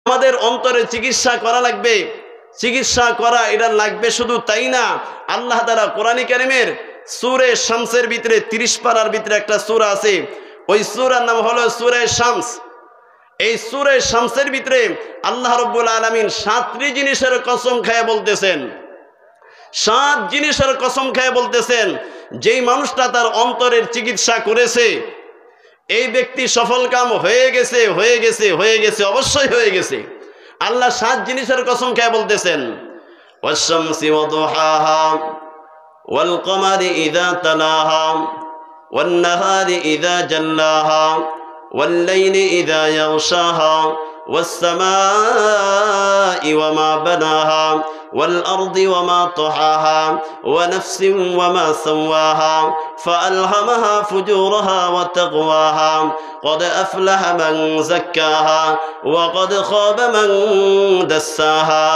আমাদের অন্তরে চিকিৎসা করা লাগবে। চিকিৎসা করা এটা লাগবে শুধু তাই না, আল্লাহ তাআলা কোরআন কারীমের সূরা শামসের ভিতরে 30 পারার ভিতরে একটা সূরা আছে, ওই সূরার নাম হলো সূরা শামস। এই সূরা শামসের ভিতরে আল্লাহ রাব্বুল আলামিন 7টি জিনিসের কসম খেয়ে বলতেছেন, 7 জিনিসের কসম খেয়ে বলতেছেন, যেই মানুষটা তার অন্তরের চিকিৎসা করেছে এই ব্যক্তি সফলকাম হয়ে গেছে, হয়ে গেছে, হয়ে গেছে, অবশ্যই হয়ে গেছে। আল্লাহ 7 জিনিসের কসম খেয়ে বলতেছেন, ওয়াশ-শামসি ওয়া দুহাহা ওয়াল কমারি ইযা তালাহা ওয়ান নাহারি ইযা জাল্লাহা ওয়াল লাইলি ইযা ইয়াগশাহা ওয়াস সামাই ওয়া মা বানাহা والأرض وما طحاها ونفس وما سواها فألهمها فجورها وتقواها قد أفلح من زكاها وقد خاب من دساها।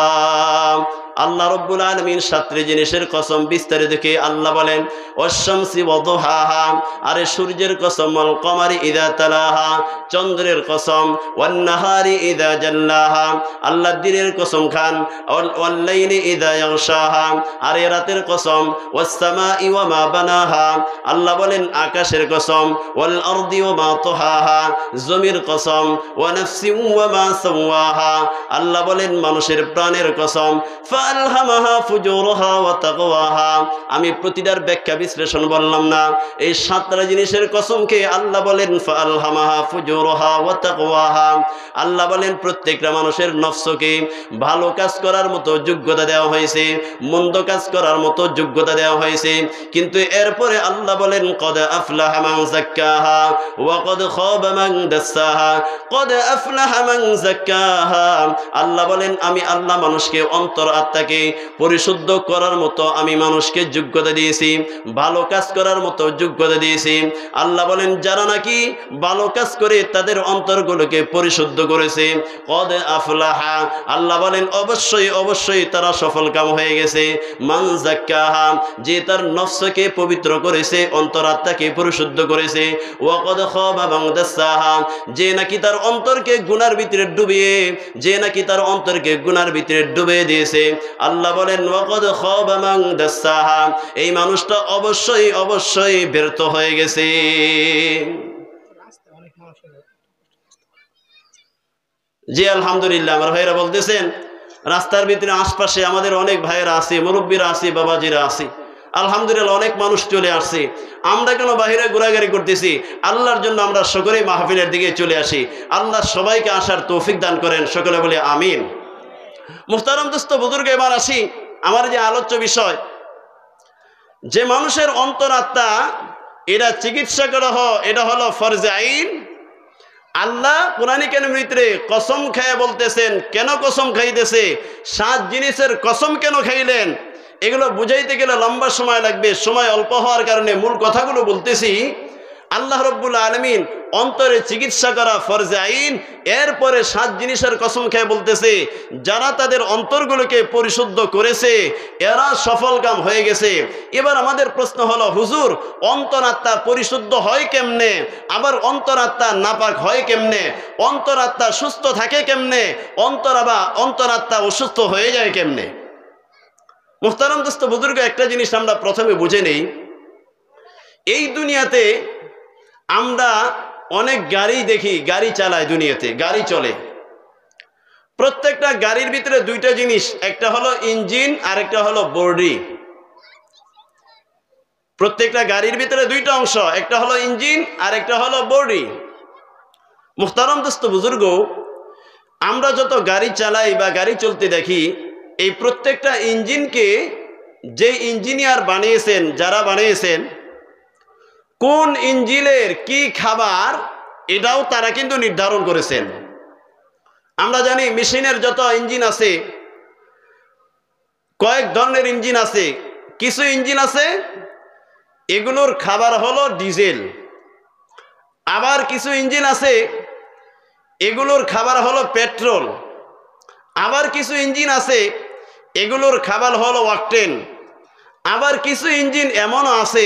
আল্লাহ রাব্বুল আলামিন 7টি জিনিসের কসম বিস্তারিত দেখে আল্লাহ বলেন ওয়াশ-শামসি ওয়া দুহাহা, আরে সূর্যের কসম, ওয়াল কমারি ইযা তালাহা, চন্দ্রের কসম, ওয়ান নাহারি ইযা জাল্লাহা, আল্লাহ দিনের কসম খান, ওয়াল লাইলি ইযা ইয়াগশাহা, আরে রাতের কসম, ওয়াস সামাই ওয়া মা বানাহা, আল্লাহ বলেন আকাশের কসম, ওয়াল আরদি ওয়া মা তাহাহা, জমির কসম, ওয়া নাফসিন ওয়া মা সাওয়াহা, আল্লাহ বলেন মানুষের প্রাণের কসম, ফাআলহামাহা ফুজুরাহা ওয়া তাকওয়াহা। আমি প্রতিটার ব্যাখ্যা বিশ্লেষণ বললাম না, এই 7টা জিনিসের কসমকে আল্লাহ বলেন ফাআলহামাহা ফুজুরাহা ওয়া তাকওয়াহা। আল্লাহ বলেন প্রত্যেকটা মানুষের নফসকে ভালো কাজ করার মতো যোগ্যতা দেওয়া হয়েছে, মন্দ কাজ করার মতো যোগ্যতা দেওয়া হয়েছে, কিন্তু এরপরে আল্লাহ বলেন কদ আফলাহা মান যাক্কাহা ওয়া কদ খাবা মান দাসসাহা। কদ আফলাহা মান যাক্কাহা, আল্লাহ বলেন আমি আল্লাহ মানুষকে অন্তর আত্মাকে পরিশুদ্ধ করার মতো আমি মানুষকে যোগ্যতা দিয়েছি, ভালো কাজ করার মতো যোগ্যতা দিয়েছি। আল্লাহ বলেন যারা নাকি ভালো কাজ করে তাদের অন্তরগুলোকে পরিশুদ্ধ করেছে, কদ আফলাহা, আল্লাহ বলেন অবশ্যই অবশ্যই তারা সফলকাম হয়ে গেছে। মান যাক্কাহা, যে তার নফসকে পবিত্র করেছে, অন্তরাত্মাকে পরিশুদ্ধ করেছে। ওয়া কদ খাবা মান দাসসাহা, যে নাকি তার অন্তরকে গুনার ভিতরে ডুবিয়ে, যে নাকি তার অন্তরকে গুনার ভিতরে ডুবিয়ে দিয়েছে, আল্লাহ বলেন ওয়া কদ খাবা মান দাসসাহা, এই মানুষটা অবশ্যই অবশ্যই ব্যর্থ হয়ে গেছে। জি আলহামদুলিল্লাহ, আমার ভাইরা বলতেছেন রাস্তার ভিতরে আশপাশে আমাদের অনেক ভাইয়েরা আছে, মুরব্বীরা আছে, বাবাজিরা আছে, আলহামদুলিল্লাহ অনেক মানুষ চলে আসছে। আমরা কেন বাহিরে ঘোরাঘুরি করতেছি? আল্লাহর জন্য আমরা সকলেই মাহফিলের দিকে চলে আসি। আল্লাহ সবাইকে আসার তৌফিক দান করেন, সকলে বলে আমিন। মুহতারাম দোস্ত বুজুর্গ, এবার আসি আমার যে আলোচ্য বিষয়, যে মানুষের অন্তরাত্মা এটা চিকিৎসা করা হয়, এটা হলো ফরজে আইন। আল্লাহ কোরআন কারীমের ভিতরে কসম খেয়ে বলতেছেন, কেন কসম খাইতেছে, 7 জিনিসের কসম কেন খাইলেন, এগুলো বুঝাইতে গেলে লম্বা সময় লাগবে, সময় অল্প হওয়ার কারণে মূল কথাগুলো বলতেছি। আল্লাহ রাব্বুল আলামিন অন্তরে চিকিৎসা করা ফরজে আইন, এরপরে 7 জিনিসের কসম খেয়ে বলতেছে যারা তাদের অন্তরগুলোকে পরিশুদ্ধ করেছে এরা সফলকাম হয়ে গেছে। এবার আমাদের প্রশ্ন হলো, হুজুর অন্তরাত্মা পরিশুদ্ধ হয় কেমনে, আবার অন্তরাত্মা নাপাক হয় কেমনে, অন্তরাত্মা সুস্থ থাকে কেমনে, অন্তরাত্মা অসুস্থ হয়ে যায় কেমনে? মুহতারাম দোস্ত বুজুর্গ, একটা জিনিস আমরা প্রথমে বুঝে নেই, এই দুনিয়াতে আমরা অনেক গাড়ি দেখি, গাড়ি চালায়, দুনিয়াতে গাড়ি চলে। প্রত্যেকটা গাড়ির ভিতরে 2টা জিনিস, একটা হলো ইঞ্জিন আর একটা হলো বডি। প্রত্যেকটা গাড়ির ভিতরে 2টা অংশ, একটা হলো ইঞ্জিন আর একটা হলো বডি। মুহতারাম দোস্ত বুজুর্গ, আমরা যত গাড়ি চালাই বা গাড়ি চলতে দেখি, এই প্রত্যেকটা ইঞ্জিনকে যে ইঞ্জিনিয়ার বানিয়েছেন, যারা বানিয়েছেন, কোন ইঞ্জিনের কি খাবার এটাও তারা কিন্তু নির্ধারণ করেছেন। আমরা জানি মেশিনের যত ইঞ্জিন আছে, কয়েক ধরনের ইঞ্জিন আছে। কিছু ইঞ্জিন আছে এগুলোর খাবার হলো ডিজেল, আবার কিছু ইঞ্জিন আছে এগুলোর খাবার হলো পেট্রোল, আবার কিছু ইঞ্জিন আছে এগুলোর খাবার হলো অকটেন, আবার কিছু ইঞ্জিন এমনও আছে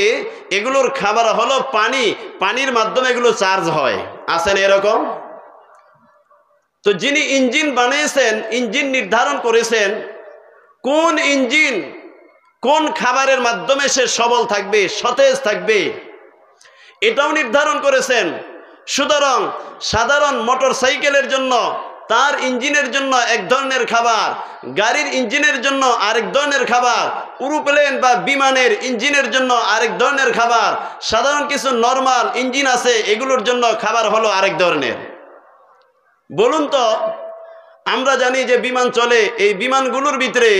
এগুলোর খাবার হলো পানি, পানির মাধ্যমে এগুলো চার্জ হয়। আছেন এরকম? তো যিনি ইঞ্জিন বানিয়েছেন, ইঞ্জিন নির্ধারণ করেছেন কোন ইঞ্জিন কোন খাবারের মাধ্যমে সে সবল থাকবে, সতেজ থাকবে, এটাও নির্ধারণ করেছেন। সুতরাং সাধারণ মোটর সাইকেলের জন্য তার ইঞ্জিনের জন্য এক ধরনের খাবার, গাড়ির ইঞ্জিনের জন্য আরেক ধরনের খাবার, এরোপ্লেন বা বিমানের ইঞ্জিনের জন্য আরেক ধরনের খাবার, সাধারণ কিছু নরমাল ইঞ্জিন আছে এগুলোর জন্য খাবার হলো আরেক ধরনের। বলুন তো, আমরা জানি যে বিমান চলে, এই বিমানগুলোর ভিতরে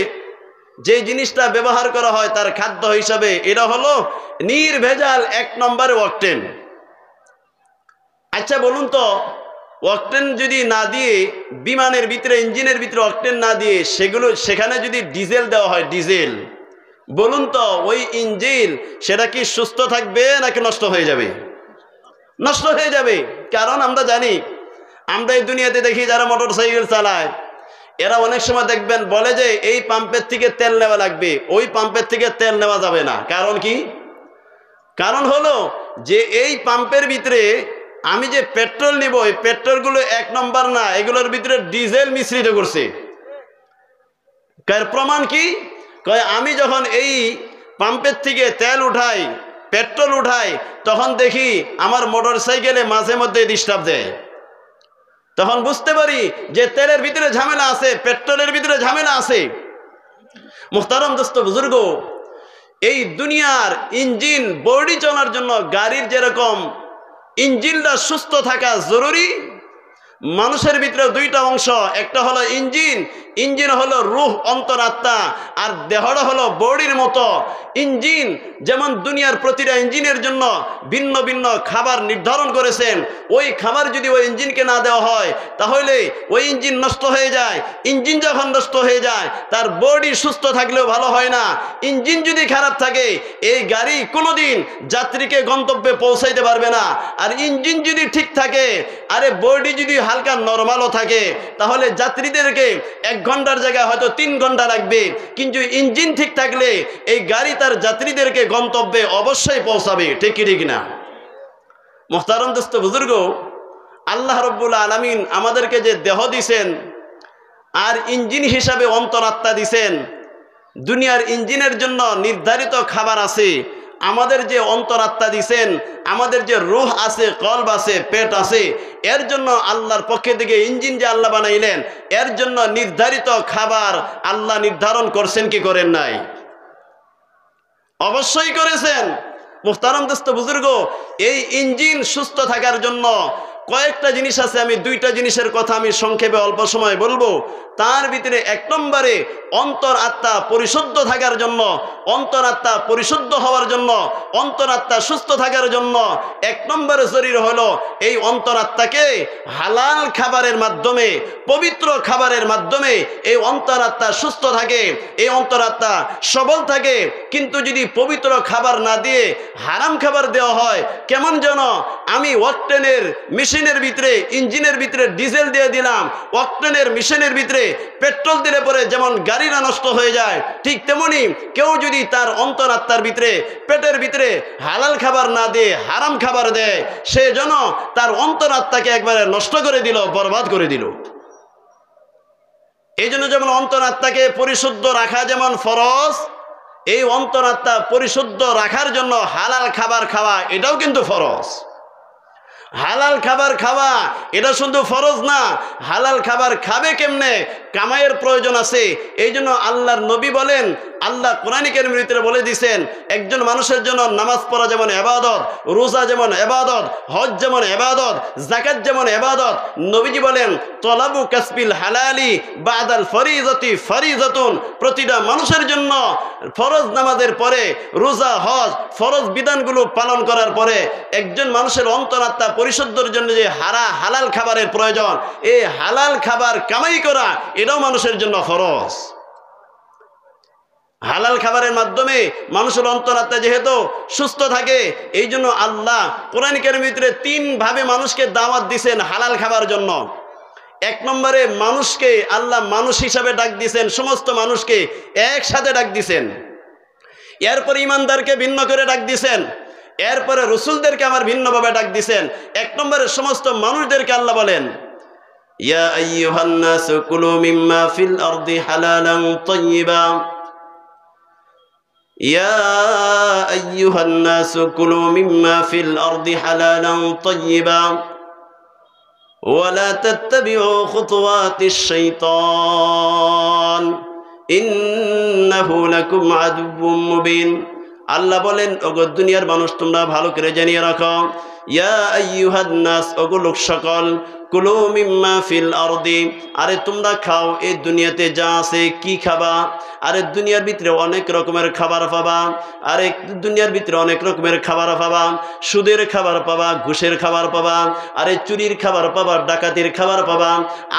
যে জিনিসটা ব্যবহার করা হয় তার খাদ্য হিসাবে, এটা হলো নির্ভেজাল 1 নম্বরে অকটেন। আচ্ছা বলুন তো, অকটেন যদি না দিয়ে, বিমানের ভিতরে ইঞ্জিনের ভিতরে অকটেন না দিয়ে সেখানে যদি ডিজেল দেওয়া হয়, ডিজেল, বলুন তো ওই ইঞ্জিন সেটা কি সুস্থ থাকবে নাকি নষ্ট হয়ে যাবে? নষ্ট হয়ে যাবে। কারণ আমরা জানি, আমরা এই দুনিয়াতে দেখি যারা মোটর সাইকেল চালায়, এরা অনেক সময় দেখবেন বলে যে এই পাম্পের থেকে তেল নেওয়া লাগবে, ওই পাম্পের থেকে তেল নেওয়া যাবে না। কারণ কি? কারণ হলো যে এই পাম্পের ভিতরে আমি যে পেট্রোল নিব, এই পেট্রোলগুলো 1 নম্বর না, এগুলোর ভিতরে ডিজেল মিশ্রিত করছে। প্রমাণ কি? আমি যখন এই পাম্পের থেকে তেল উঠাই, পেট্রোল উঠাই, তখন দেখি আমার মোটর সাইকেলে মাঝে মধ্যে ডিস্টার্ব দেয়। তখন বুঝতে পারি যে তেলের ভিতরে ঝামেলা আছে, পেট্রোলের ভিতরে ঝামেলা আছে। মুহতারাম দোস্ত বুজুর্গ, এই দুনিয়ার ইঞ্জিন বডি চলার জন্য গাড়ির যেরকম ইঞ্জিনটা সুস্থ থাকা জরুরি, মানুষের ভিতরে 2টা অংশ, একটা হলো ইঞ্জিন, ইঞ্জিন হলো রূহ, অন্তরাত্মা, আর দেহটা হলো বডির মতো। ইঞ্জিন যেমন দুনিয়ার প্রতিটা ইঞ্জিনের জন্য ভিন্ন ভিন্ন খাবার নির্ধারণ করেছেন, ওই খাবার যদি ওই ইঞ্জিনকে না দেওয়া হয় তাহলে ওই ইঞ্জিন নষ্ট হয়ে যায়। ইঞ্জিন যখন নষ্ট হয়ে যায় তার বডি সুস্থ থাকলেও ভালো হয় না। ইঞ্জিন যদি খারাপ থাকে এই গাড়ি কোনোদিন যাত্রীকে গন্তব্যে পৌঁছাইতে পারবে না। আর ইঞ্জিন যদি ঠিক থাকে, আরে বডি যদি হালকা নরমালও থাকে, তাহলে যাত্রীদেরকে 1 ঘন্টার জায়গায় হয়তো 3 ঘন্টা লাগবে। কিন্তু ইঞ্জিন ঠিক থাকলে এই গাড়ি তার যাত্রীদেরকে গন্তব্যে অবশ্যই পৌঁছাবে। ঠিক কি ঠিক না? মুহতারাম দোস্ত বুজুর্গ, আল্লাহ রব্বুল আলামিন আমাদেরকে যে দেহ দিছেন আর ইঞ্জিন হিসাবে অন্তরাত্মা দিছেন, দুনিয়ার ইঞ্জিনের জন্য নির্ধারিত খাবার আছে। আমাদের যে অন্তরাত্মা দিছেন, আমাদের যে রূহ আছে, কলব আছে, পেট আছে, এর জন্য আল্লাহর পক্ষ থেকে ইঞ্জিন যে আল্লাহ বানাইলেন, এর জন্য নির্ধারিত খাবার আল্লাহ নির্ধারণ করছেন কি করেন নাই? অবশ্যই করেছেন। মুহতারাম দোস্ত বুজুর্গ, এই ইঞ্জিন সুস্থ থাকার জন্য কয়েকটা জিনিস আছে। আমি 2টা জিনিসের কথা আমি সংক্ষেপে অল্প সময় বলবো। তার ভিতরে 1 নম্বরে অন্তরাত্মা পরিশুদ্ধ থাকার জন্য, অন্তরাত্মা পরিশুদ্ধ হওয়ার জন্য, অন্তরাত্মা সুস্থ থাকার জন্য 1 নম্বরে জরুরি হলো এই অন্তরাত্মাকে হালাল খাবারের মাধ্যমে, পবিত্র খাবারের মাধ্যমে এই অন্তরাত্মা সুস্থ থাকে, এই অন্তরাত্মা সবল থাকে। কিন্তু যদি পবিত্র খাবার না দিয়ে হারাম খাবার দেওয়া হয়, কেমন যেন আমি অকটেনের মেশিনের ভিতরে, ইঞ্জিনের ভিতরে ডিজেল দিয়ে দিলাম, অকটেনের মেশিনের ভিতরে পেট্রোল দিলে পরে যেমন গাড়িটা নষ্ট হয়ে যায়, ঠিক তেমনি কেউ যদি তার অন্তরাত্মার ভিতরে, পেটের ভিতরে হালাল খাবার না দিয়ে হারাম খাবার দেয়, সে যেন তার অন্তরাত্মাকে একবারে নষ্ট করে দিল, বরবাদ করে দিল। এই জন্য যেমন অন্তরাত্মাকে পরিশুদ্ধ রাখা যেমন ফরজ, এই অন্তরাত্মা পরিশুদ্ধ রাখার জন্য হালাল খাবার খাওয়া এটাও কিন্তু ফরজ। হালাল খাবার খাওয়া এটা শুধু ফরজ না, হালাল খাবার খাবে কেমনে? কামাইয়ের প্রয়োজন আছে। এই জন্য আল্লাহর নবী বলেন, আল্লাহ কোরআন কারীমের ভিতরে বলে দিয়েছেন, একজন মানুষের জন্য নামাজ পড়া যেমন ইবাদত, রোজা যেমন ইবাদত, হজ যেমন ইবাদত, যাকাত যেমন ইবাদত। নবীজি বলেন, তলাবু কাসবিল হালালি বাদাল ফরিজতি ফরিজাতুন। প্রতিটা মানুষের জন্য ফরজ নামাজের পরে, রোজা, হজ, ফরজ বিধানগুলো পালন করার পরে একজন মানুষের অন্তরাত্মা পরিশুদ্ধর জন্য যে হালাল খাবারের প্রয়োজন, এই হালাল খাবার কামাই করা এটাও মানুষের জন্য ফরজ। হালাল খাবারের মাধ্যমে মানুষের অন্তরাত্মা যেহেতু সুস্থ থাকে, এই জন্য আল্লাহ কোরআন কারীমের ভিতরে 3 ভাবে মানুষকে দাওয়াত দিয়েছেন হালাল খাবার জন্য। 1 নম্বরে মানুষকে আল্লাহ মানুষ হিসাবে ডাক দিয়েছেন, সমস্ত মানুষকে একসাথে ডাক দিয়েছেন। এরপর ইমানদারকে ভিন্ন করে ডাক দিয়েছেন, এরপরে রসুলদেরকে আমার ভিন্নভাবে ডাক দিয়েছেন। 1 নম্বরে সমস্ত মানুষদেরকে আল্লাহ বলেন, ইয়া আইয়ুহান নাস কুলু মিম্মা ফিল আরদি হালালান তাইয়্যিবা ইয়া আইয়ুহান নাস কুলু মিম্মা ফিল আরদি হালালান তাইয়্যিবা ওয়ালা তাত্তাবিউ খুতুওয়াতিশ শাইতান ইন্নাহু লাকুম আদুউম মুবিন। আল্লাহ বলেন, ওগো দুনিয়ার মানুষ তোমরা ভালো করে জানিয়ে রাখো, ইয়া আইয়ুহান নাস, ওগো লোক সকল, কুলু মিম্মা ফিল আরদি, আরে তোমরা খাও এই দুনিয়াতে যা আছে। কি খাবা? আরে দুনিয়ার ভিতরে অনেক রকমের খাবার পাবা। আরে দুনিয়ার ভিতরে অনেক রকমের খাবার পাবা, সুদের খাবার পাবা, ঘুষের খাবার পাবা, আরে চুরির খাবার পাবা, ডাকাতির খাবার পাবা,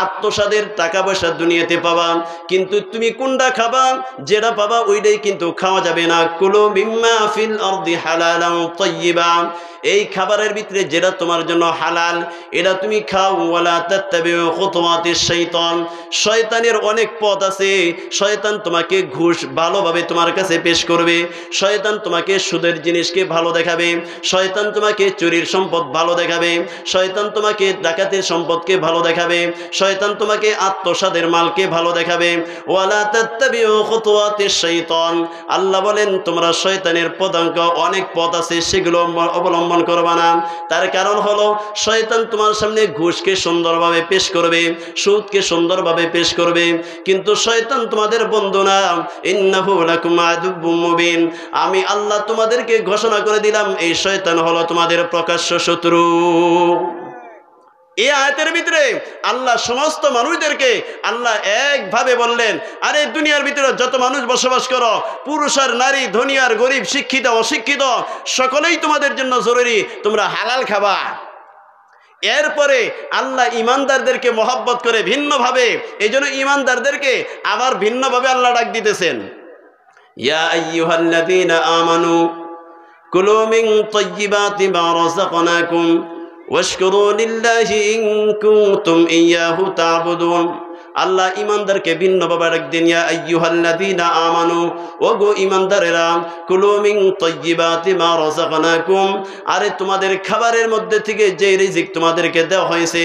আত্মসাদের টাকা পয়সা দুনিয়াতে পাবা। কিন্তু তুমি কোনটা খাবা? যেটা পাবা ওইটাই কিন্তু খাওয়া যাবে না। কুলু মিম্মা ফিল আরদি হালালান তাইয়্যিবা, এই খাবারের ভিতরে যেটা তোমার জন্য হালাল এটা তুমি খাও। ওয়ালা তাত্তাবিউ খুতুওয়াতিশ শাইতান, শয়তানের অনেক পথ আছে। শয়তান তোমাকে ঘুষ ভালোভাবে তোমার কাছে পেশ করবে, শয়তান তোমাকে সুদের জিনিসকে ভালো দেখাবে, শয়তান তোমাকে চুরির সম্পদ ভালো দেখাবে, শয়তান তোমাকে ডাকাতের সম্পদকে ভালো দেখাবে, শয়তান তোমাকে আত্মসাদের মালকে ভালো দেখাবে। ওয়ালা তাত্তাবিউ খুতুওয়াতিশ শাইতান, আল্লাহ বলেন তোমরা শয়তানের পদাঙ্ক অনেক পথ আছে সেগুলো অবলম্বন করবা না। তার কারণ হলো শয়তান তোমার সামনে ঘুষকে সুন্দরভাবে পেশ করবে, সুদকে সুন্দরভাবে পেশ করবে, কিন্তু শয়তান তোমাদের বন্ধু না। ইন্নাহু লাকুম আদুউম মুবিন, আমি আল্লাহ তোমাদেরকে ঘোষণা করে দিলাম এই শয়তান হলো তোমাদের প্রকাশ্য শত্রু। এই আয়াতের ভিতরে আল্লাহ সমস্ত মানুষদেরকে আল্লাহ একভাবে বললেন, আরে দুনিয়ার ভিতরে যত মানুষ বসবাস করো, পুরুষ আর নারী, ধনী আর গরিব, শিক্ষিত অশিক্ষিত, সকলেই তোমাদের জন্য জরুরি, তোমরা হালাল খাবা। এরপরে আল্লাহ ইমানদারদেরকে মহব্বত করে ভিন্নভাবে, এই জন্য ইমানদারদেরকে আবার ভিন্নভাবে আল্লাহ ডাক দিতেছেন, ইয়া আইয়ুহাল্লাযীনা আমানু কুলু মিন তাইয়্যিবাতি মা রাযাকনাকুম ওয়াশকুরু লিল্লাহি ইন কুনতুম ইয়্যাহু তা'বুদুন। আল্লাহ ইমানদারকে ভিন্নভাবে ডাক দেন, ইয়া আইয়ুহাল্লাযীনা আমানু, ওগো ইমানদারেরা, কুলু মিন তাইয়্যিবাতি মা রাযাকনাকুম, আরে তোমাদের খাবারের মধ্যে থেকে যে রিজিক তোমাদেরকে দেওয়া হয়েছে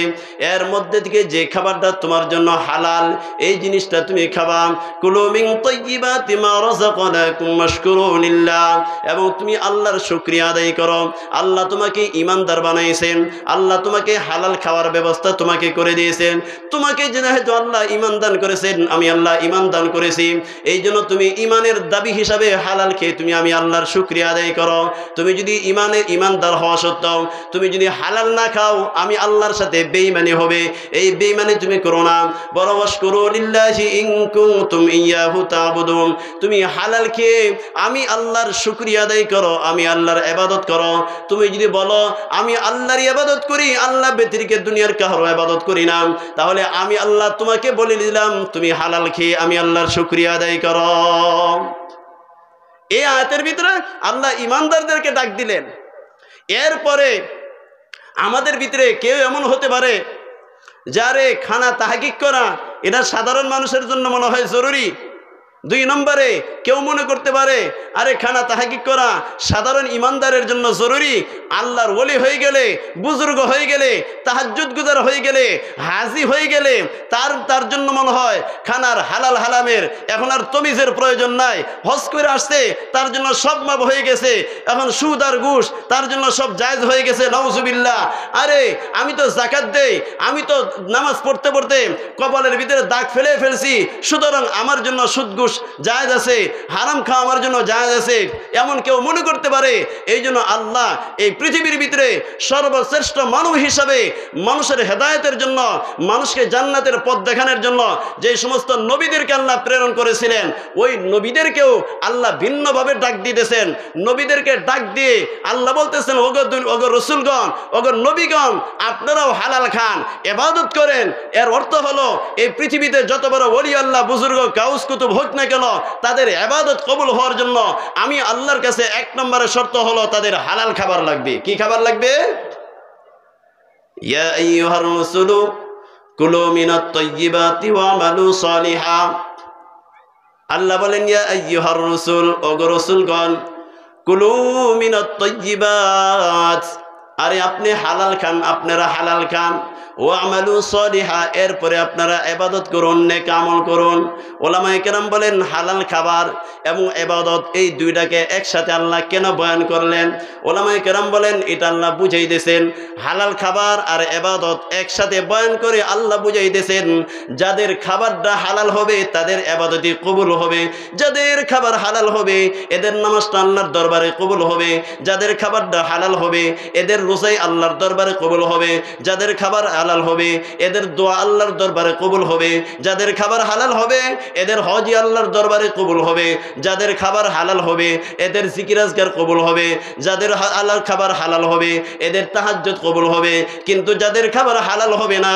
এর মধ্যে থেকে যে খাবারটা তোমার জন্য হালাল এই জিনিসটা তুমি খাবা। কুলু মিন তাইয়্যিবাতি মা রাযাকনাকুম ওয়াশকুরু লিল্লাহ, এবং তুমি আল্লাহর শুকরিয়া আদায় করো। আল্লাহ তোমাকে ইমানদার বানাইছেন, আল্লাহ তোমাকে হালাল খাওয়ার ব্যবস্থা তোমাকে করে দিয়েছেন। তোমাকে যেহেতু আল্লাহ ইমান দান করেছেন, আমি আল্লাহ ইমান দান করেছি, এই জন্য তুমি ইমানের দাবি হিসাবে হালাল খেয়ে তুমি আমি আল্লাহর শুকরিয়া আদায় করো। তুমি যদি ইমানদার হওয়া সত্ত্বেও তুমি যদি হালাল না খাও, আমি আল্লাহর সাথে বেঈমানি হবে, এই বেঈমানি তুমি করো না। বরং ওয়াশকুরু লিল্লাহি ইন কুনতুম ইয়্যাহু তা'বুদুন, তুমি হালাল খেয়ে আমি আল্লাহর শুকরিয়া আদায় করো, আমি আল্লাহর ইবাদত করো। তুমি যদি বলো আমি আল্লাহর ইবাদত করি, আল্লাহ ব্যতিরেকে দুনিয়ার কারো ইবাদত করি না, তাহলে আমি আল্লাহ তোমাকে বলে দিলাম তুমি হালাল খেয়ে আমি আল্লাহর শুকরিয়া আদায় করো। এই আয়াতের ভিতরে আল্লাহ ইমানদারদেরকে ডাক দিলেন। এরপরে আমাদের ভিতরে কেউ এমন হতে পারে যারে খানা তাহকিক করা এটা সাধারণ মানুষের জন্য মনে হয় জরুরি। 2 নম্বরে কেউ মনে করতে পারে আরে খানা তাহকিক করা সাধারণ ইমানদারের জন্য জরুরি, আল্লাহর ওলি হয়ে গেলে, বুজুর্গ হয়ে গেলে, তাহাজ্জুদ গুজার হয়ে গেলে, হাজি হয়ে গেলে তার জন্য মনে হয় খানার হালাল হারামের এখন আর তমিজের প্রয়োজন নাই। হজ করে আসছে তার জন্য সব মাপ হয়ে গেছে, এখন সুদ আর ঘুষ তার জন্য সব জায়েজ হয়ে গেছে, নাউজুবিল্লাহ। আরে আমি তো যাকাত দেই, আমি তো নামাজ পড়তে পড়তে কপালের ভিতরে দাগ ফেলে ফেলছি, সুতরাং আমার জন্য সুদ ঘুষ জায়েজ আছে, হারাম খাওয়া আমার জন্য জায়েজ আছে, এমন কেউ মনে করতে পারে। এই জন্য আল্লাহ এই পৃথিবীর ভিতরে সর্বশ্রেষ্ঠ মানব হিসাবে মানুষের হেদায়েতের জন্য, মানুষকে জান্নাতের পথ দেখানোর জন্য যে সমস্ত নবীদেরকে আল্লাহ প্রেরণ করেছিলেন, ওই নবীদেরকেও আল্লাহ ভিন্নভাবে ডাক দিতেছেন। নবীদেরকে ডাক দিয়ে আল্লাহ বলতেছেন, ওগো রসুলগণ, ওগো নবীগণ, আপনারাও হালাল খান, ইবাদত করেন। এর অর্থ হলো এই পৃথিবীতে যত বড় ওলি আল্লাহ, বুজুর্গ, গাউস কুতুব হোক না কেন, তাদের ইবাদত কবুল হওয়ার জন্য আমি আল্লাহর কাছে 1 নম্বরের শর্ত হলো তাদের হালাল খাবার লাগবে। কি খাবার লাগবে? ইয়া আইয়ুহার রাসূলু কুলু মিনাত তাইয়্যিবাতি ওয়া আমালু সালিহা। আল্লাহ বলেন, ইয়া আইয়ুহার রাসূল, ওগো রাসূলগণ, কুলু মিনাত তাইয়্যিবাত, আরে আপনি হালাল খান, আপনারা হালাল খান। ওয়া'মালু সলিহা, এরপরে আপনারা ইবাদত করুন, নেক আমল করুন। উলামায়ে কেরাম বলেন হালাল খাবার এবং ইবাদত এই দুইটাকে একসাথে আল্লাহ কেন বয়ান করলেন? উলামায়ে কেরাম বলেন এটা আল্লাহ বুঝাই দিয়েছেন, হালাল খাবার আর ইবাদত একসাথে বয়ান করে আল্লাহ বুঝাই দিয়েছেন যাদের খাবারটা হালাল হবে তাদের ইবাদতই কবুল হবে, যাদের খাবার হালাল হবে এদের নামাজটা আল্লাহর দরবারে কবুল হবে, যাদের খাবারটা হালাল হবে এদের রোজাই আল্লাহর দরবারে কবুল হবে, যাদের খাবার হালাল হবে এদের দোয়া আল্লাহর দরবারে কবুল হবে, যাদের খাবার হালাল হবে এদের হজই আল্লাহর দরবারে কবুল হবে, যাদের খাবার হালাল হবে এদের জিকির আজকার কবুল হবে, যাদের হালাল খাবার হালাল হবে এদের তাহাজ্জুদ কবুল হবে। কিন্তু যাদের খাবার হালাল হবে না,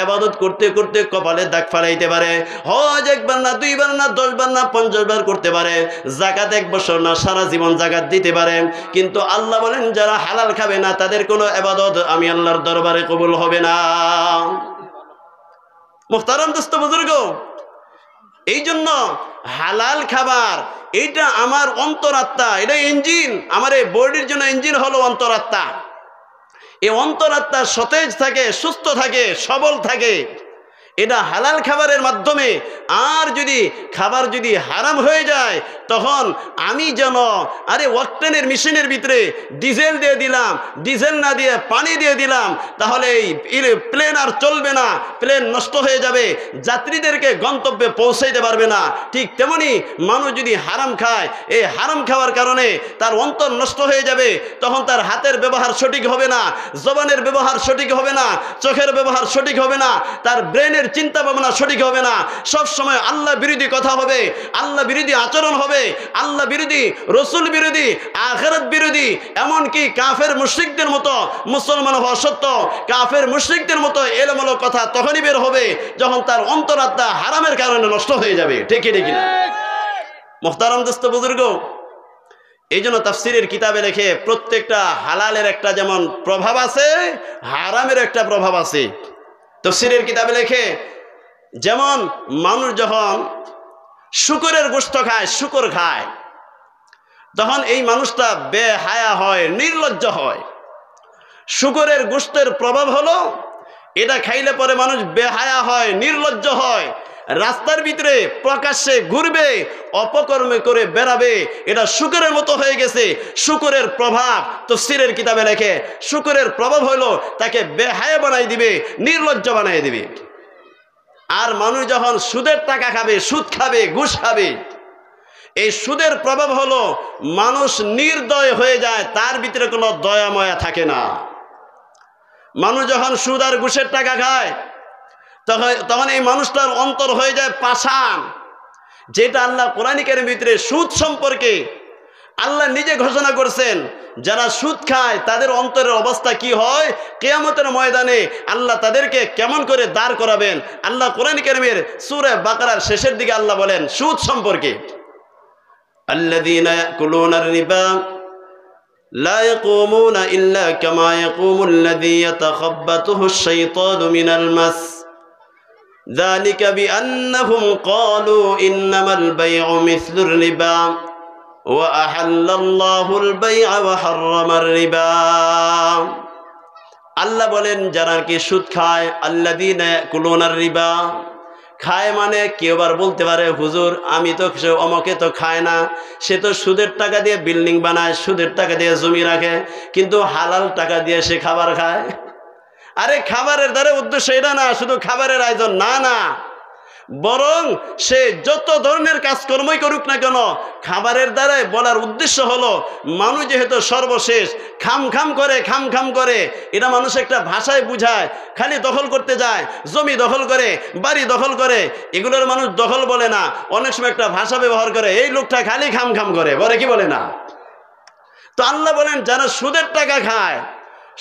ইবাদত করতে করতে কপালে দাগ ফালাইতে পারে, হজ একবার না, দুইবার না, 10 বার না, 50 বার করতে পারে, যাকাত 1 বছর না সারা জীবন যাকাত দিতে পারে, কিন্তু আল্লাহ বলেন যারা হালাল খাবে না তাদের কোনো ইবাদত আমি আল্লাহর দরবারে কবুল হবে না। মুহতারাম দোস্ত বুজুর্গ, এই জন্য হালাল খাবার এইটা আমার অন্তরাত্মা, এটা ইঞ্জিন, আমার এই বডির জন্য ইঞ্জিন হলো অন্তরাত্মা। এই অন্তরাত্মা সতেজ থাকে, সুস্থ থাকে, সবল থাকে এটা হালাল খাবারের মাধ্যমে। আর যদি খাবার যদি হারাম হয়ে যায় তখন আমি যেন অকটেনের মেশিনের ভিতরে ডিজেল দিয়ে দিলাম, ডিজেল না দিয়ে পানি দিয়ে দিলাম, তাহলে এই প্লেন আর চলবে না, প্লেন নষ্ট হয়ে যাবে, যাত্রীদেরকে গন্তব্যে পৌঁছাইতে পারবে না। ঠিক তেমনি মানুষ যদি হারাম খায়, এই হারাম খাওয়ার কারণে তার অন্তর নষ্ট হয়ে যাবে, তখন তার হাতের ব্যবহার সঠিক হবে না, জবানের ব্যবহার সঠিক হবে না, চোখের ব্যবহার সঠিক হবে না, তার ব্রেনের চিন্তা ভাবনা সঠিক হবে না, সব সময় আল্লাহ বিরোধী কথা হবে, আল্লাহ বিরোধী আচরণ হবে, আল্লাহ বিরোধী, রসুল বিরোধী, আখিরাত বিরোধী, এমনকি কাফের মুশরিকদের মতো মুসলমান হওয়া সত্ত্বেও কাফের মুশরিকদের মতো এলোমেলো কথা তখনই বের হবে যখন তার অন্তরাত্মা হারামের কারণে নষ্ট হয়ে যাবে। ঠিক না মুহতারাম দোস্ত বুজুর্গ? এই জন্য তাফসীরের কিতাবে লেখে প্রত্যেকটা হালালের একটা যেমন প্রভাব আছে, হারামের একটা প্রভাব আছে। তাফসীরের কিতাবে লেখে যেমন মানুষ যখন শুকরের গোশত খায়, শুকর খায়, তখন এই মানুষটা বেহায়া হয়, নির্লজ্জ হয়। শুকরের গোশতের প্রভাব হলো এটা খাইলে পরে মানুষ বেহায়া হয়, নির্লজ্জ হয়, রাস্তার ভিতরে প্রকাশ্যে ঘুরবে, অপকর্মে করে বেড়াবে, এটা শুকরের মতো হয়ে গেছে। শুকরের প্রভাব তাফসীরের কিতাবে লেখে শুকরের প্রভাব হলো তাকে বেহায়া বানাই দিবে, নির্লজ্জ বানাই দিবে। আর মানুষ যখন সুদের টাকা খাবে, সুদ খাবে, ঘুষ খাবে, এই সুদের প্রভাব হলো মানুষ নির্দয় হয়ে যায়, তার ভিতরে কোনো দয়া ময়া থাকে না। মানুষ যখন সুদ আর ঘুষের টাকা খায় তখন এই মানুষটার অন্তর হয়ে যায় পাষাণ, যেটা আল্লাহ কোরআন কারীমের ভিতরে সুদ সম্পর্কে আল্লাহ নিজে ঘোষণা করছেন, যারা সুদ খায় তাদের অন্তরের অবস্থা কি হয়, কিয়ামতের ময়দানে আল্লাহ তাদেরকে কেমন করে দাঁড় করাবেন। আল্লাহ কোরআন কারীমের সূরা বাকারার শেষের দিকে আল্লাহ বলেন সুদ সম্পর্কে, আল্লাযীনা ইয়াকুলুনার রিবা লা ইয়াকুমুনা ইল্লা কামা ইয়াকুমুল্লাযী ইয়াতাখাব্বাতুহুশ শাইতানু মিনাল মাস যালিকা বিআন্নাহুম ক্বালু ইন্নামাল বাই'উ মিসলুর রিবা ওয়া আহাল্লাল্লাহুল বাই'a ওয়া হাররামার রিবা। আল্লাহ বলেন যারা কি সুদ খায়, আল্লাযীনা ইয়াকুলুনার রিবা, খায় মানে কেউ আবার বলতে পারে হুজুর আমি তো অমকে তো খায় না, সে তো সুদের টাকা দিয়ে বিল্ডিং বানায়, সুদের টাকা দিয়ে জমি রাখে, কিন্তু হালাল টাকা দিয়ে সে খাবার খায়। আরে খাবারের দ্বারা উদ্দেশ্য এটা না শুধু খাবারের আয়োজন, না না, বরং সে যত ধরনের কাজকর্মই করুক না কেন খাবারের দ্বারাই বলার উদ্দেশ্য হলো মানুষ যেহেতু সর্বশেষ খাম খাম করে, এটা মানুষ একটা ভাষায় বুঝায়, খালি দখল করতে যায়, জমি দখল করে, বাড়ি দখল করে, এগুলোর মানুষ দখল বলে না, অনেক সময় একটা ভাষা ব্যবহার করে, এই লোকটা খালি খাম করে, বলে কি বলে না। তো আল্লাহ বলেন যারা সুদের টাকা খায়,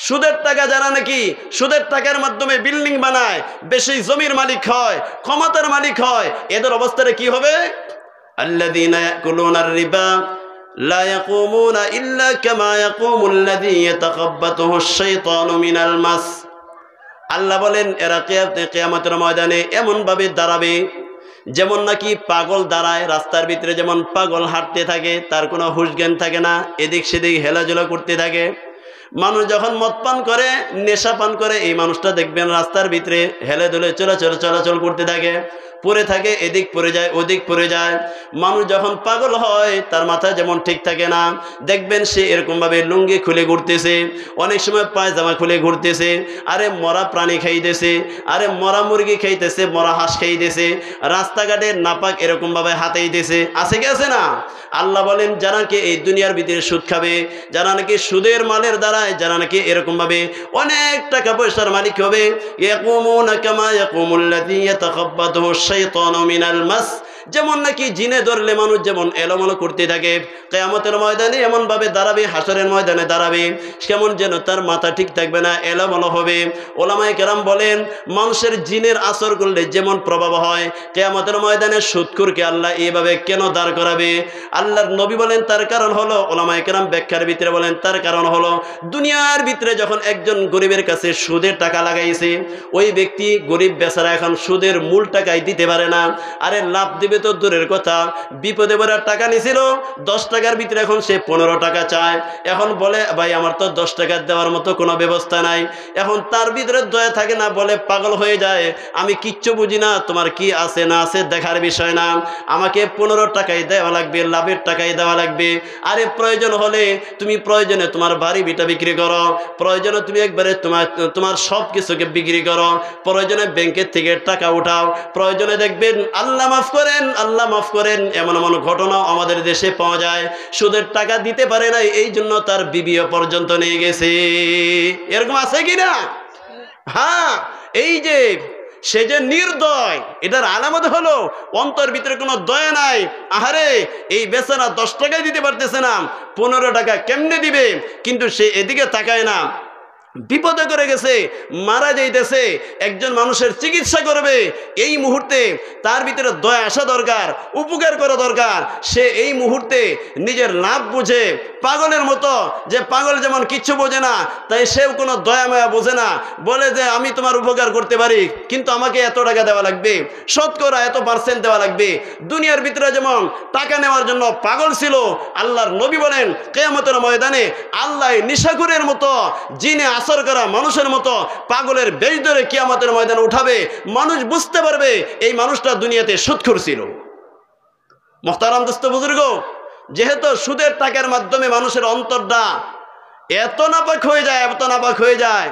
সুদের টাকা যারা নাকি সুদের টাকার মাধ্যমে বিল্ডিং বানায়, বেশি জমির মালিক হয়, ক্ষমতার মালিক হয়, এদের অবস্থাটা কি হবে? আল্লাযীনা ইয়াকুলুনার রিবা লা ইয়াকুমুনা ইল্লা কামা ইয়াকুমুল্লাযী ইয়াতাখাব্বাতুহুশ শাইতানু মিনাল মাস। আল্লাহ বলেন এরা কিয়ামতের ময়দানে এমন ভাবে দাঁড়াবে যেমন নাকি পাগল দাঁড়ায়, রাস্তার ভিতরে যেমন পাগল হাঁটতে থাকে, তার কোনো হুঁশ জ্ঞান থাকে না, এদিক সেদিক হেলাজুলা করতে থাকে। মানুষ যখন মদ পান করে, নেশা পান করে, এই মানুষটা দেখবেন রাস্তার ভিতরে হেলে দুলে চলাচল করতে থাকে, পড়ে থাকে, এদিক পড়ে যায় ওদিক পড়ে যায়। মানুষ যখন পাগল হয় তার মাথা যেমন ঠিক থাকে না, দেখবেন সে এরকমভাবে লুঙ্গি খুলে ঘুরতেছে, অনেক সময় পায়জামা খুলে ঘুরতেছে, আরে মরা প্রাণী খাইতেছে, আরে মরা মুরগি খাইতেছে, মরা হাঁস খাইতেছে, রাস্তাঘাটে নাপাক এরকমভাবে হাতাইতেছে। আছে কি আছে না? আল্লাহ বলেন যারা নাকি এই দুনিয়ার ভিতরে সুদ খাবে, যারা নাকি সুদের মালের দ্বারায় যারা নাকি এরকমভাবে অনেক টাকা পয়সার মালিক হবে, ইয়াকুমুনা কামা ইয়াকুমুল্লাযী ইয়াতাখাব্বাতুহু শাইতানু মিনাল মাস, যেমন নাকি জিনে ধরলে মানুষ যেমন এলোমেলো করতে থাকে, কিয়ামতের ময়দানে এমনভাবে দাঁড়াবে, হাসরের ময়দানে দাঁড়াবে, কেমন যেন তার মাথা ঠিক থাকবে না, এলোমেলো হবে। ওলামায়ে কেরাম বলেন মানুষের জিনের আসর করলে যেমন প্রভাব হয়, কিয়ামতের ময়দানে সুদখোরকে আল্লাহ এইভাবে কেন দাঁড় করাবে? আল্লাহর নবী বলেন তার কারণ হলো, ওলামায়ে কেরাম ব্যাখ্যার ভিতরে বলেন তার কারণ হলো, দুনিয়ার ভিতরে যখন একজন গরিবের কাছে সুদের টাকা লাগাইছে, ওই ব্যক্তি গরিব বেচারা এখন সুদের মূল টাকাই দিতে পারে না, আরে লাভ দিবে তো দূরের কথা, বিপদে পড়ে টাকা নিছিল 10 টাকার ভিতরে এখন সে 15 টাকা চায়। এখন বলে ভাই আমার তো 10 টাকা দেওয়ার মতো কোনো ব্যবস্থা নাই। এখন তার ভিতরে দয়া থাকে না, বলে পাগল হয়ে যায়, আমি কিচ্ছু বুঝি না, তোমার কি আছে না আছে দেখার বিষয় না, আমাকে 15 টাকাই দেওয়া লাগবে, লাভের টাকাই দেওয়া লাগবে। আরে প্রয়োজন হলে তুমি প্রয়োজনে তোমার বাড়ি ভিটা বিক্রি করো, প্রয়োজনে তুমি একবারে তোমার সব কিছুকে বিক্রি করো, প্রয়োজনে ব্যাংকের থেকে টাকা উঠাও, প্রয়োজনে দেখবেন আল্লাহ মাফ করেন, আল্লাহ মাফ করেন, এমন এমন ঘটনা আমাদের দেশে পাওয়া যায়। সুদের টাকা দিতে পারে না, এই জন্য তার বিবিও পর্যন্ত নিয়ে গেছে। এরকম আছে কি না? হ্যাঁ, এই যে সে যে নির্দয়, এটার আলামত হলো অন্তর ভিতরে কোনো দয়া নাই। আহারে এই বেচারা 10 টাকায় দিতে পারতেছে না, 15 টাকা কেমনে দিবে? কিন্তু সে এদিকে তাকায় না, বিপদে করে গেছে, মারা যাইতেছে, একজন মানুষের চিকিৎসা করবে, এই মুহূর্তে তার ভিতরে দয়া আসা দরকার, উপকার করা দরকার। সে এই মুহূর্তে নিজের লাভ বুঝে, পাগলের মতো, যে পাগল যেমন কিচ্ছু বোঝে না, তাই সেও কোনো দয়া মায়া বোঝে না, বলে যে আমি তোমার উপকার করতে পারি, কিন্তু আমাকে এত টাকা দেওয়া লাগবে, শতকরা এত % দেওয়া লাগবে। দুনিয়ার ভিতরে যেমন টাকা নেওয়ার জন্য পাগল ছিল, আল্লাহর নবী বলেন কিয়ামতের ময়দানে আল্লাহ নিশাখোরের মতো, জিনে আসর করা মানুষের মতো পাগলের বেশ ধরে কিয়ামতের ময়দানে উঠাবে। মানুষ বুঝতে পারবে এই মানুষটা দুনিয়াতে সুদখোর ছিল। মুহতারাম দোস্ত বুজুর্গ, যেহেতু সুদের টাকার মাধ্যমে মানুষের অন্তরটা এত নাপাক হয়ে যায়, এত নাপাক হয়ে যায়,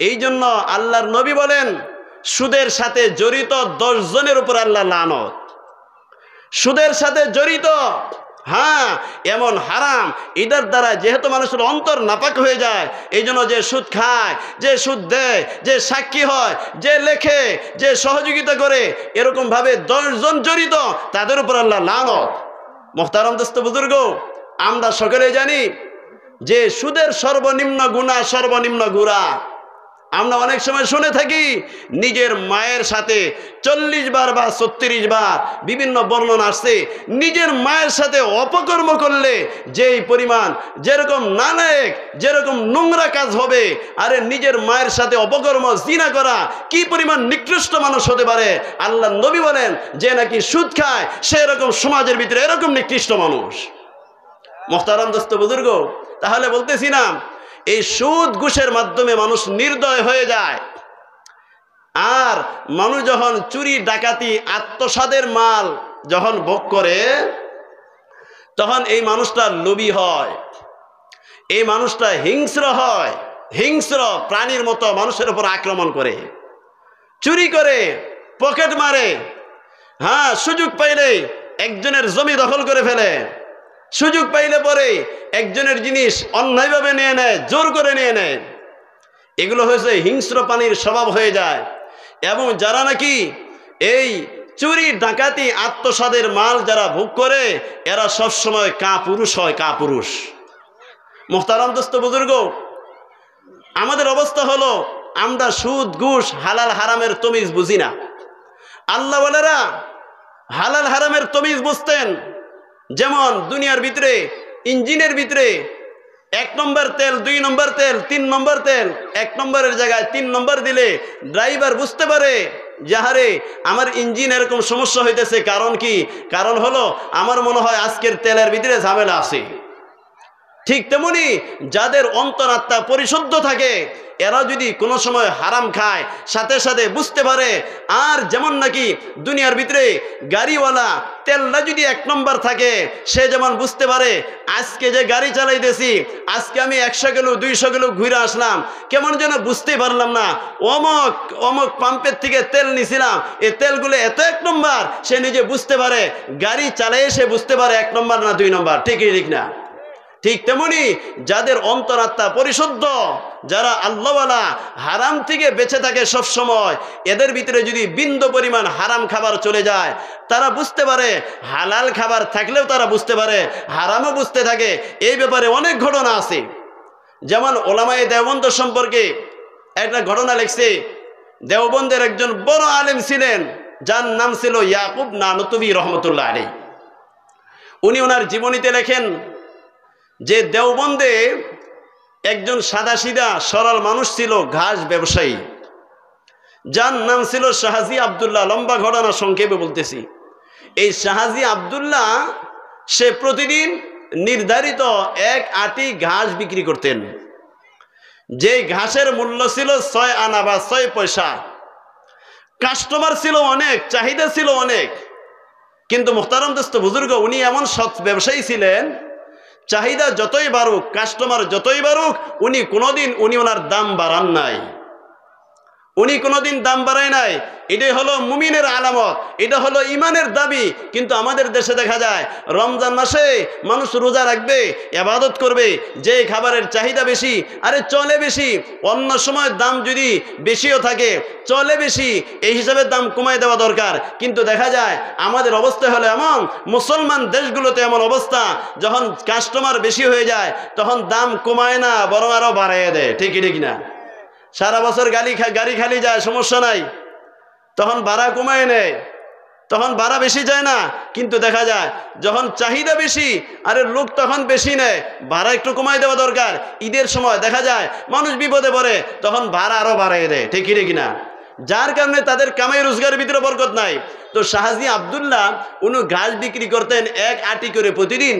এই জন্য আল্লাহর নবী বলেন সুদের সাথে জড়িত 10 জনের উপর আল্লাহ লানত। সুদের সাথে জড়িত, হ্যাঁ, এমন হারাম, এটার দ্বারা যেহেতু মানুষের অন্তর নাপাক হয়ে যায়, এই জন্য যে সুদ খায়, যে সুদ দেয়, যে সাক্ষী হয়, যে লেখে, যে সহযোগিতা করে, এরকমভাবে 10 জন জড়িত, তাদের উপর আল্লাহ লানত। মুহতারাম দোস্ত বুজুর্গ, আমরা সকলে জানি যে সুদের সর্বনিম্ন গুনাহ, সর্বনিম্ন গুনাহ আমরা অনেক সময় শুনে থাকি, নিজের মায়ের সাথে 40 বার বা 36 বার বিভিন্ন বর্ণনা আসছে, নিজের মায়ের সাথে অপকর্ম করলে যেই পরিমাণ, যেরকম নালায়েক, যেরকম নোংরা কাজ হবে, আরে নিজের মায়ের সাথে অপকর্ম, জিনা করা কি পরিমাণ নিকৃষ্ট মানুষ হতে পারে। আল্লাহ নবী বলেন যে নাকি সুদ খায় সে এরকম সমাজের ভিতরে এরকম নিকৃষ্ট মানুষ। মুহতারাম দোস্ত বুজুর্গ, তাহলে বলতেছি না, এই সুদ ঘুষের মাধ্যমে মানুষ নির্দয় হয়ে যায়। আর মানুষ যখন চুরি ডাকাতি আত্মসাদের মাল যখন ভোগ করে, তখন এই মানুষটা লোভী হয়, এই মানুষটা হিংস্র হয়, হিংস্র প্রাণীর মতো মানুষের উপর আক্রমণ করে, চুরি করে, পকেট মারে, হ্যাঁ, সুযোগ পাইলে একজনের জমি দখল করে ফেলে, সুযোগ পাইলে পরে একজনের জিনিস অন্যায়ভাবে নিয়ে নেয়, জোর করে নিয়ে নেয়। এগুলো হয়েছে হিংস্র প্রাণীর স্বভাব হয়ে যায়। এবং যারা নাকি এই চুরি ডাকাতি আত্মসাদের মাল যারা ভোগ করে, এরা সবসময় কাপুরুষ হয়, কাপুরুষ। মুহতারাম দোস্ত বুজুর্গ, আমাদের অবস্থা হলো আমরা সুদ ঘুষ হালাল হারামের তমিজ বুঝি না। আল্লাহ ওয়ালারা হালাল হারামের তমিজ বুঝতেন। যেমন দুনিয়ার ভিতরে ইঞ্জিনের ভিতরে 1 নম্বর তেল, 2 নম্বর তেল, 3 নম্বর তেল, 1 নম্বরের জায়গায় 3 নম্বর দিলে ড্রাইভার বুঝতে পারে যাহারে আমার ইঞ্জিন এরকম সমস্যা হইতেছে। কারণ কি? কারণ হলো আমার মনে হয় আজকের তেলের ভিতরে ঝামেলা আছে। ঠিক তেমনি যাদের অন্তরাত্মা পরিশুদ্ধ থাকে এরা যদি কোনো সময় হারাম খায় সাথে সাথে বুঝতে পারে। আর যেমন নাকি দুনিয়ার ভিতরে গাড়িওয়ালা তেলটা যদি 1 নম্বর থাকে, সে যেমন বুঝতে পারে আজকে যে গাড়ি চালাইতেছি, আজকে আমি 100 কিলো 200 কিলো ঘুরে আসলাম, কেমন যেন বুঝতে পারলাম না, অমক অমক পাম্পের থেকে তেল নিছিলাম, এই তেলগুলো এত 1 নম্বর, সে নিজে বুঝতে পারে। গাড়ি চালায় সে বুঝতে পারে 1 নম্বর না 2 নম্বর, ঠিকই ঠিক না? ঠিক তেমনি যাদের অন্তরাত্মা পরিশুদ্ধ, যারা আল্লাহওয়ালা, হারাম থেকে বেঁচে থাকে সব সময়, এদের ভিতরে যদি বিন্দু পরিমাণ হারাম খাবার চলে যায়, তারা বুঝতে পারে। হালাল খাবার থাকলেও তারা বুঝতে পারে, হারামও বুঝতে থাকে। এই ব্যাপারে অনেক ঘটনা আছে। যেমন ওলামায়ে দেওবন্দ সম্পর্কে একটা ঘটনা লিখছে। দেওবন্দের একজন বড় আলেম ছিলেন, যার নাম ছিল ইয়াকুব নানতুবি রহমতুল্লাহ আলাইহি। উনি ওনার জীবনীতে লেখেন যে দেওবন্দে একজন সাদাসিধা সরল মানুষ ছিল, ঘাস ব্যবসায়ী, যার নাম ছিল শাহজি আব্দুল্লাহ। লম্বা ঘটনা সংক্ষেপে বলতেছি। এই শাহজি আব্দুল্লাহ সে প্রতিদিন নির্ধারিত 1 আটি ঘাস বিক্রি করতেন, যে ঘাসের মূল্য ছিল 6 আনা বা 6 পয়সা। কাস্টমার ছিল অনেক, চাহিদা ছিল অনেক, কিন্তু মুহতারাম দোস্ত বুজুর্গ, উনি এমন সৎ ব্যবসায়ী ছিলেন, চাহিদা যতই বাড়ুক, কাস্টমার যতই বাড়ুক, উনি ওনার দাম বাড়ান নাই। উনি কোনোদিন দাম বাড়ায় নাই। এটাই হলো মুমিনের আলামত, এটা হলো ইমানের দাবি। কিন্তু আমাদের দেশে দেখা যায় রমজান মাসে মানুষ রোজা রাখবে, ইবাদত করবে, যে খাবারের চাহিদা বেশি, আরে চলে বেশি, অন্য সময় দাম যদি বেশিও থাকে চলে বেশি, এই হিসাবে দাম কমায় দেওয়া দরকার। কিন্তু দেখা যায় আমাদের অবস্থা হলো এমন, মুসলমান দেশগুলোতে এমন অবস্থা, যখন কাস্টমার বেশি হয়ে যায় তখন দাম কমায় না, বরং আরো বাড়াইয়া দেয়। ঠিকই ঠিক না? সারা বছর গাড়ি খালি যায়, সমস্যা নাই, তখন ভাড়া কমায় নেয়, তখন ভাড়া বেশি যায় না। কিন্তু দেখা যায় যখন চাহিদা বেশি, আরে লোক তখন বেশি নেয়, ভাড়া একটু কমায় দেওয়া দরকার। ঈদের সময় দেখা যায় মানুষ বিপদে পড়ে, তখন ভাড়া আরো বাড়াই দেয়। ঠিক কিনা? যার কারণে তাদের কামাই রোজগারের ভিতরে বরকত নাই। তো শাহজি আব্দুল্লাহ উনি ঘাস বিক্রি করতেন 1 আটি করে প্রতিদিন,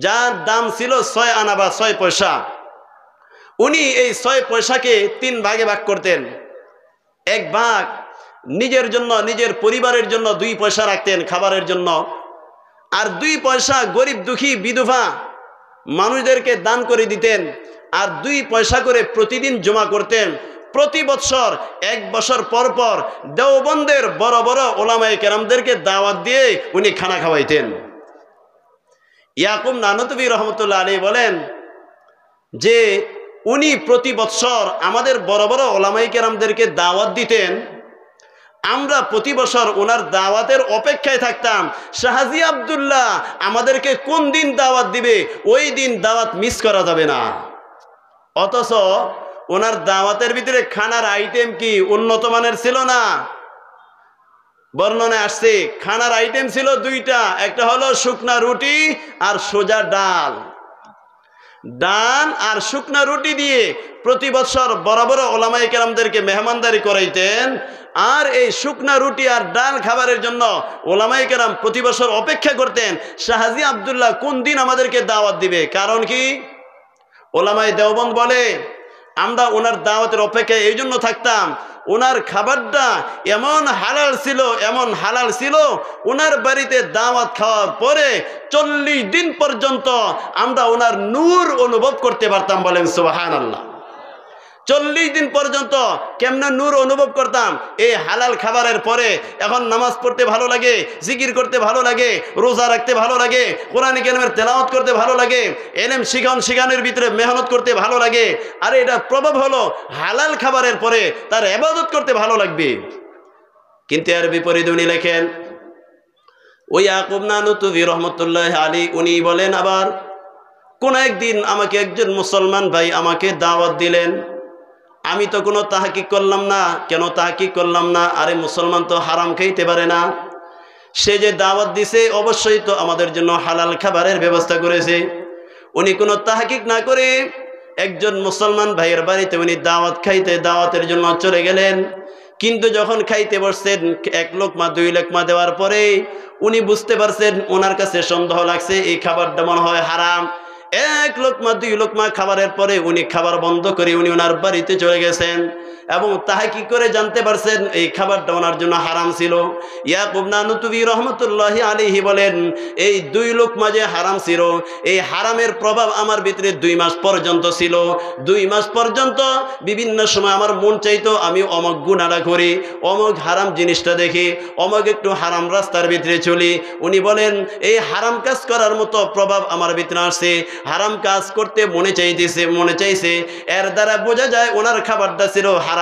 যার দাম ছিল 6 আনা বা 6 পয়সা। উনি এই 6 পয়সাকে 3 ভাগে ভাগ করতেন। 1 ভাগ নিজের জন্য, নিজের পরিবারের জন্য 2 পয়সা রাখতেন খাবারের জন্য, আর 2 পয়সা গরিব দুঃখী বিধবা মানুষদেরকে দান করে দিতেন, আর 2 পয়সা করে প্রতিদিন জমা করতেন। প্রতি বছর 1 বছর পর পর দেওবন্দের বড় বড় ওলামায়ে কেরামদেরকে দাওয়াত দিয়ে উনি খানা খাওয়াইতেন। ইয়াকুব নানতুবি রহমতুল্লাহ আলাইহি বলেন যে উনি প্রতি বছর আমাদের বড় বড় ওলামায়ে কেরামদেরকে দাওয়াত দিতেন। আমরা প্রতি বছর ওনার দাওয়াতের অপেক্ষায় থাকতাম, শাহজি আব্দুল্লাহ আমাদেরকে কোন দিন দাওয়াত দিবে, ওই দিন দাওয়াত মিস করা যাবে না। অথচ ওনার দাওয়াতের ভিতরে খানার আইটেম কি উন্নত মানের ছিল না? বর্ণনায় আসছে খানার আইটেম ছিল 2টা, একটা হলো শুকনা রুটি আর সোজা ডাল। ডাল আর শুকনা রুটি দিয়ে প্রতি বছর বড় বড় ওলামায়ে কেরামদেরকে মেহমানদারি করাইতেন। আর এই শুকনা রুটি আর ডাল খাবারের জন্য ওলামায়ে কেরাম প্রতি বছর অপেক্ষা করতেন, শাহজি আব্দুল্লাহ কোন দিন আমাদেরকে দাওয়াত দিবে। কারণ কি? ওলামায়ে দেওবন্দ বলে আমরা ওনার দাওয়াতের অপেক্ষায় এই জন্য থাকতাম, ওনার খাবারটা এমন হালাল ছিল, এমন হালাল ছিল, ওনার বাড়িতে দাওয়াত খাওয়ার পরে 40 দিন পর্যন্ত আমরা ওনার নূর অনুভব করতে পারতাম। বলেন সুবহানাল্লাহ। 40 দিন পর্যন্ত কেমনে নূর অনুভব করতাম এই হালাল খাবারের পরে। এখন নামাজ পড়তে ভালো লাগে, জিকির করতে ভালো লাগে, রোজা রাখতে ভালো লাগে, কোরআন কারীমের তেলাওয়াত করতে ভালো লাগে, ইলম শিখানোর ভিতরে মেহনত করতে ভালো লাগে। আর এটা প্রভাব হলো হালাল খাবারের পরে তার ইবাদত করতে ভালো লাগবে। কিন্তু এর বিপরীতে উনি লেখেন, ওই ইয়াকুব নানতুবি রহমতুল্লাহ আলাইহি উনি বলেন আবার, কোন একদিন আমাকে একজন মুসলমান ভাই আমাকে দাওয়াত দিলেন, আমি তো কোনো তাহকিক করলাম না। কেন তাহকিক করলাম না? আরে মুসলমান তো হারাম খাইতে পারে না, সে যে দাওয়াত দিছে অবশ্যই তো আমাদের জন্য হালাল খাবারের ব্যবস্থা করেছে। উনি কোনো তাহকিক না করে একজন মুসলমান ভাইয়ের বাড়িতে উনি দাওয়াত খাইতে, দাওয়াতের জন্য চলে গেলেন। কিন্তু যখন খাইতে বসছেন 1 লোকমা 2 লোকমা দেওয়ার পরে উনি বুঝতে পারছেন, ওনার কাছে সন্দেহ লাগছে এই খাবারটা মনে হয় হারাম। এক লোকমা দুই লোকমা খাবারের পরে উনি খাবার বন্ধ করে উনি ওনার বাড়িতে চলে গেছেন এবং তাহা কি করে জানতে পারছেন এই খাবারটা ওনার জন্য হারাম ছিল। ইয়াকুব নানুতুবি রহমতুল্লাহি আলাইহি বলেন এই দুই লোকমা যে হারাম ছিল, এই হারামের প্রভাব আমার ভিতরে 2 মাস পর্যন্ত ছিল। 2 মাস পর্যন্ত বিভিন্ন সময় আমার মন চাইতো আমি অমুক গুনাহটা করি, অমুক হারাম জিনিসটা দেখি, অমুক একটু হারাম রাস্তার ভিতরে চলি। উনি বলেন এই হারাম কাজ করার মতো প্রভাব আমার ভিতরে আসছে, হারাম কাজ করতে মনে চাইছে। এর দ্বারা বোঝা যায় ওনার খাবারটা ছিল হারাম।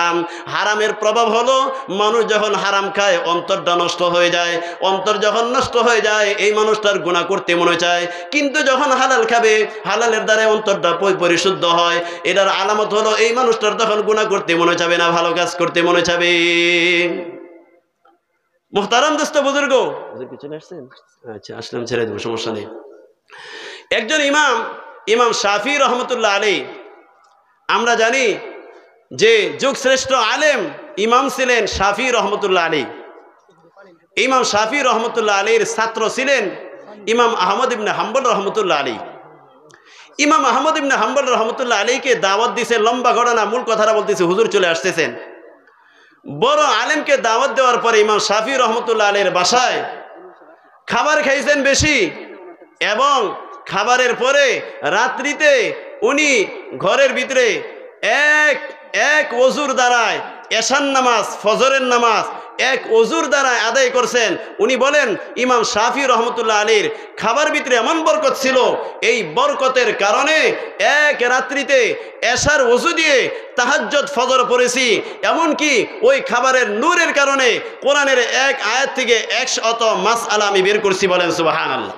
হারামের প্রভাব হলো মানুষ যখন হারাম খায় অন্তরটা নষ্ট হয়ে যায়, অন্তর যখন নষ্ট হয়ে যায় এই মানুষটার গুনাহ করতে মনে চায়। কিন্তু যখন হালাল খাবে হালালের দ্বারা অন্তরটা পরিশুদ্ধ হয়, এটার আলামত হলো এই মানুষটার তখন গুনাহ করতে মনে চাবে না, ভালো কাজ করতে মনে চাবে। মুহতারাম দোস্ত বুজুর্গ, পিছনে আসছেন? আচ্ছা আসলাম, ছেড়ে দেবো, সমস্যা নেই। একজন ইমাম শাফি রহমতুল্লাহ আলাইহি, আমরা জানি যে যুগ শ্রেষ্ঠ আলেম ইমাম ছিলেন শাফি রহমতুল্লাহ আলাইহি। ইমাম শাফি রহমতুল্লাহ আলাইহির ছাত্র ছিলেন ইমাম আহমদ ইবনে হাম্বল রহমতুল্লাহ আলাইহি। ইমাম আহমদ ইবনে হাম্বল রহমতুল্লাহ আলাইহিকে দাওয়াত দিছে, লম্বা ঘটনা, মূল কথাটা বলতেছে, হুজুর চলে আসতেছেন। বড় আলেমকে দাওয়াত দেওয়ার পরে ইমাম শাফি রহমতুল্লাহ আলাইহির বাসায় খাবার খাইছেন বেশি, এবং খাবারের পরে রাত্রিতে উনি ঘরের ভিতরে এক ওযুর দ্বারায় এশার নামাজ, ফজরের নামাজ এক ওযুর দ্বারায় আদায় করছেন। উনি বলেন ইমাম শাফি রহমতুল্লাহ আলাইহির খাবার ভিতরে এমন বরকত ছিল, এই বরকতের কারণে এক রাত্রিতে এশার ওযু দিয়ে তাহাজ্জুদ ফজর পড়েছি, এমনকি ওই খাবারের নূরের কারণে কোরআনের এক আয়াত থেকে 100 মাসআলা আমি বের করছি। বলেন সুবহানাল্লাহ।